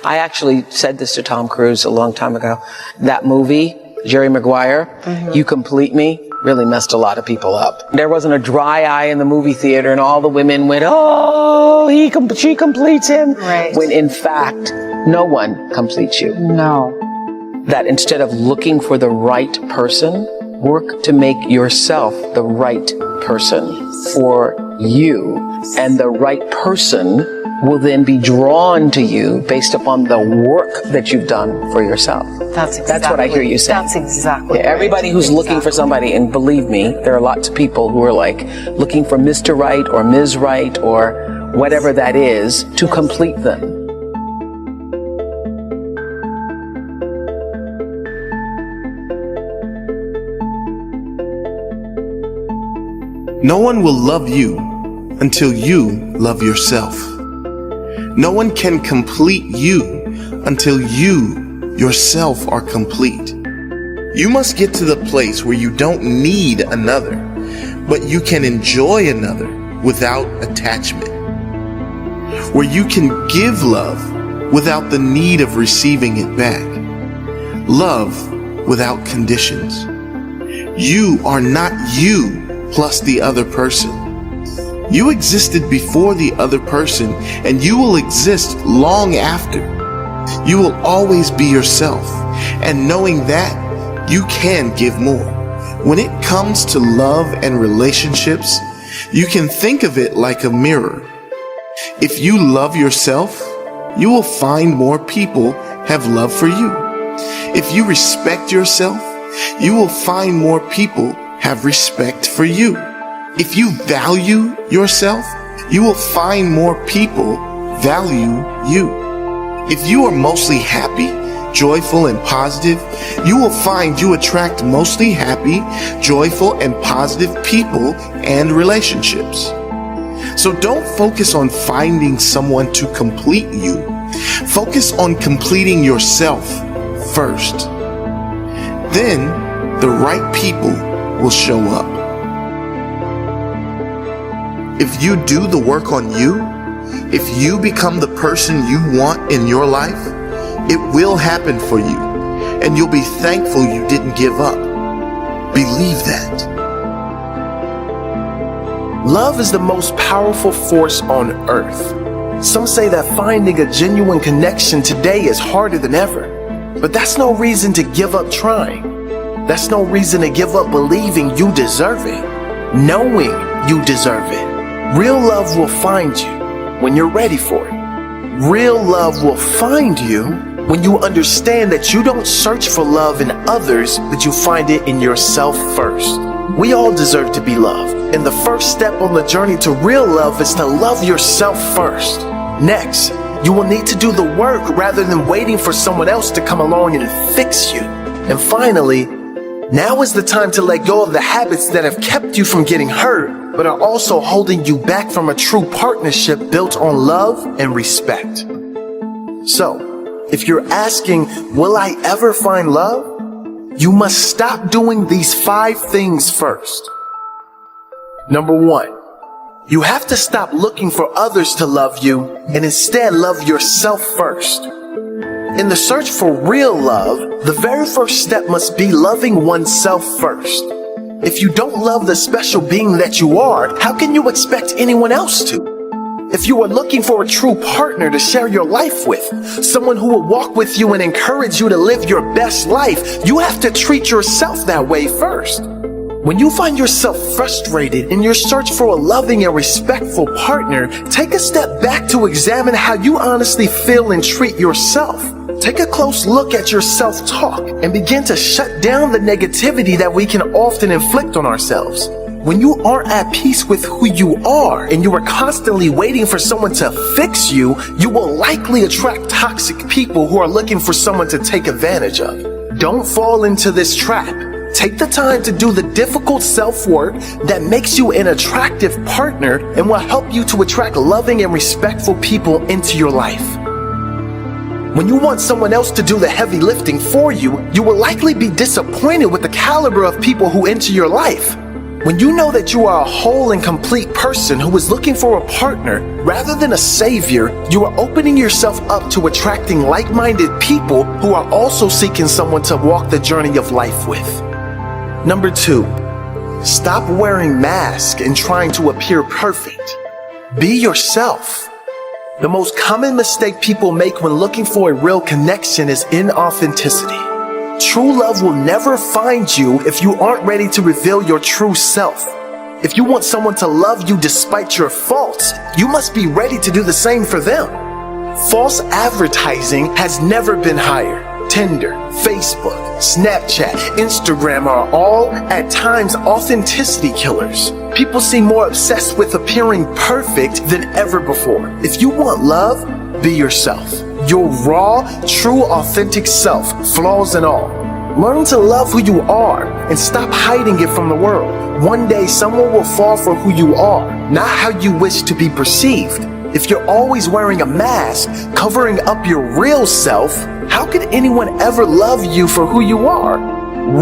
I actually said this to Tom Cruise a long time ago. That movie, Jerry Maguire, You Complete Me, really messed a lot of people up. There wasn't a dry eye in the movie theater and all the women went, oh, she completes him. Right. When in fact, no one completes you. No. That instead of looking for the right person, work to make yourself the right person for you. And the right person will then be drawn to you based upon the work that you've done for yourself. That's what I hear you saying. That's exactly right. Everybody who's looking for somebody, and believe me, there are lots of people who are like looking for Mr. Right or Ms. Right or whatever that is to complete them. No one will love you until you love yourself. No one can complete you until you yourself are complete. You must get to the place where you don't need another, but you can enjoy another without attachment. Where you can give love without the need of receiving it back. Love without conditions. You are not you plus the other person. You existed before the other person, and you will exist long after. You will always be yourself, and knowing that, you can give more. When it comes to love and relationships, you can think of it like a mirror. If you love yourself, you will find more people have love for you. If you respect yourself, you will find more people have respect for you. If you value yourself, you will find more people value you. If you are mostly happy, joyful, and positive, you will find you attract mostly happy, joyful, and positive people and relationships. So don't focus on finding someone to complete you. Focus on completing yourself first. Then the right people will show up. If you do the work on you, if you become the person you want in your life, it will happen for you, and you'll be thankful you didn't give up. Believe that. Love is the most powerful force on earth. Some say that finding a genuine connection today is harder than ever, but that's no reason to give up trying. That's no reason to give up believing you deserve it, knowing you deserve it. Real love will find you when you're ready for it. Real love will find you when you understand that you don't search for love in others, but you find it in yourself first. We all deserve to be loved, and the first step on the journey to real love is to love yourself first. Next, you will need to do the work rather than waiting for someone else to come along and fix you. And finally, now is the time to let go of the habits that have kept you from getting hurt, but are also holding you back from a true partnership built on love and respect. So, if you're asking, will I ever find love? You must stop doing these 5 things first. Number 1, you have to stop looking for others to love you and instead love yourself first. In the search for real love, the very first step must be loving oneself first. If you don't love the special being that you are, how can you expect anyone else to? If you are looking for a true partner to share your life with, someone who will walk with you and encourage you to live your best life, you have to treat yourself that way first. When you find yourself frustrated in your search for a loving and respectful partner, take a step back to examine how you honestly feel and treat yourself. Take a close look at your self-talk and begin to shut down the negativity that we can often inflict on ourselves. When you aren't at peace with who you are and you are constantly waiting for someone to fix you, you will likely attract toxic people who are looking for someone to take advantage of. Don't fall into this trap. Take the time to do the difficult self-work that makes you an attractive partner and will help you to attract loving and respectful people into your life. When you want someone else to do the heavy lifting for you, you will likely be disappointed with the caliber of people who enter your life. When you know that you are a whole and complete person who is looking for a partner rather than a savior, you are opening yourself up to attracting like-minded people who are also seeking someone to walk the journey of life with. Number 2, stop wearing masks and trying to appear perfect. Be yourself. The most common mistake people make when looking for a real connection is inauthenticity. True love will never find you if you aren't ready to reveal your true self. If you want someone to love you despite your faults, you must be ready to do the same for them. False advertising has never been higher. Tinder, Facebook, Snapchat, Instagram are all, at times, authenticity killers. People seem more obsessed with appearing perfect than ever before. If you want love, be yourself. Your raw, true, authentic self, flaws and all. Learn to love who you are and stop hiding it from the world. One day, someone will fall for who you are, not how you wish to be perceived. If you're always wearing a mask, covering up your real self, how could anyone ever love you for who you are?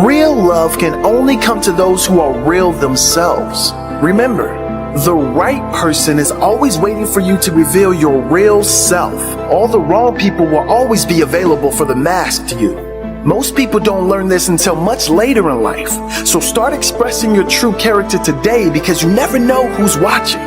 Real love can only come to those who are real themselves. Remember, the right person is always waiting for you to reveal your real self. All the wrong people will always be available for the masked you. Most people don't learn this until much later in life. So start expressing your true character today because you never know who's watching.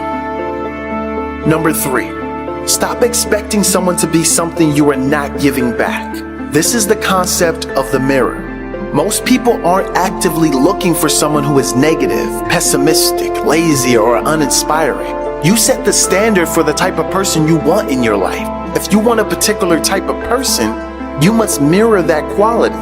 Number 3, stop expecting someone to be something you are not giving back. This is the concept of the mirror. Most people aren't actively looking for someone who is negative, pessimistic, lazy, or uninspiring. You set the standard for the type of person you want in your life. If you want a particular type of person, you must mirror that quality.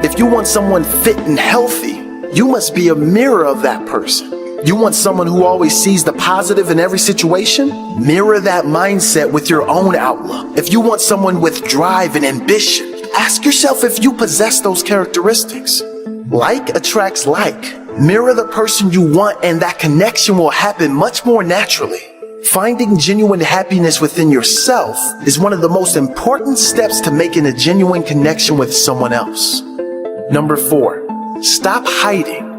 If you want someone fit and healthy, you must be a mirror of that person. You want someone who always sees the positive in every situation? Mirror that mindset with your own outlook. If you want someone with drive and ambition, ask yourself if you possess those characteristics. Like attracts like. Mirror the person you want and that connection will happen much more naturally. Finding genuine happiness within yourself is one of the most important steps to making a genuine connection with someone else. Number 4, stop hiding.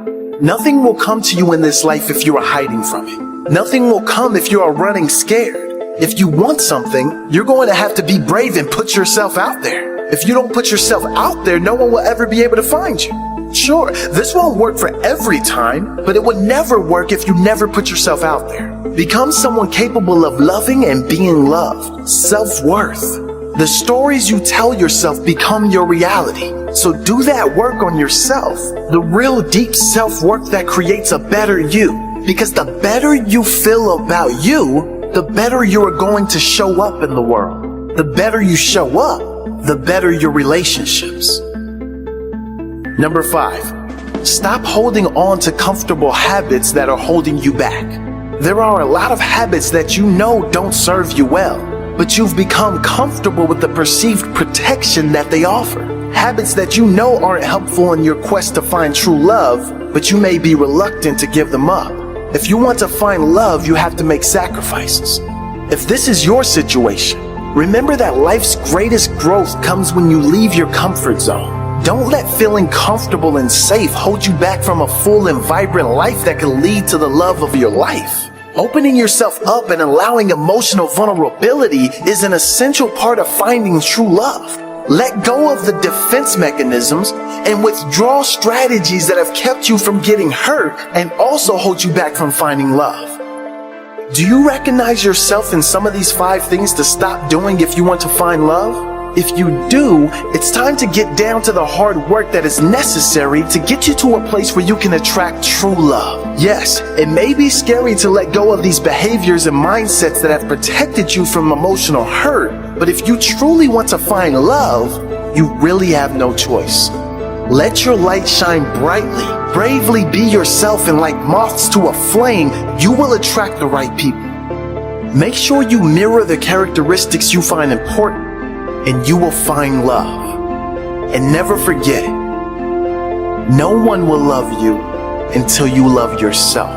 Nothing will come to you in this life if you are hiding from it. Nothing will come if you are running scared. If you want something, you're going to have to be brave and put yourself out there. If you don't put yourself out there, no one will ever be able to find you. Sure, this won't work for every time, but it would never work if you never put yourself out there. Become someone capable of loving and being loved. Self-worth. The stories you tell yourself become your reality. So do that work on yourself. The real deep self-work that creates a better you. Because the better you feel about you, the better you are going to show up in the world. The better you show up, the better your relationships. Number 5, stop holding on to comfortable habits that are holding you back. There are a lot of habits that you know don't serve you well, but you've become comfortable with the perceived protection that they offer. Habits that you know aren't helpful in your quest to find true love, but you may be reluctant to give them up. If you want to find love, you have to make sacrifices. If this is your situation, remember that life's greatest growth comes when you leave your comfort zone. Don't let feeling comfortable and safe hold you back from a full and vibrant life that can lead to the love of your life. Opening yourself up and allowing emotional vulnerability is an essential part of finding true love. Let go of the defense mechanisms and withdraw strategies that have kept you from getting hurt and also hold you back from finding love. Do you recognize yourself in some of these 5 things to stop doing if you want to find love? If you do, it's time to get down to the hard work that is necessary to get you to a place where you can attract true love. Yes, it may be scary to let go of these behaviors and mindsets that have protected you from emotional hurt, but if you truly want to find love, you really have no choice. Let your light shine brightly. Bravely be yourself, and like moths to a flame, you will attract the right people. Make sure you mirror the characteristics you find important, and you will find love. And never forget, no one will love you until you love yourself.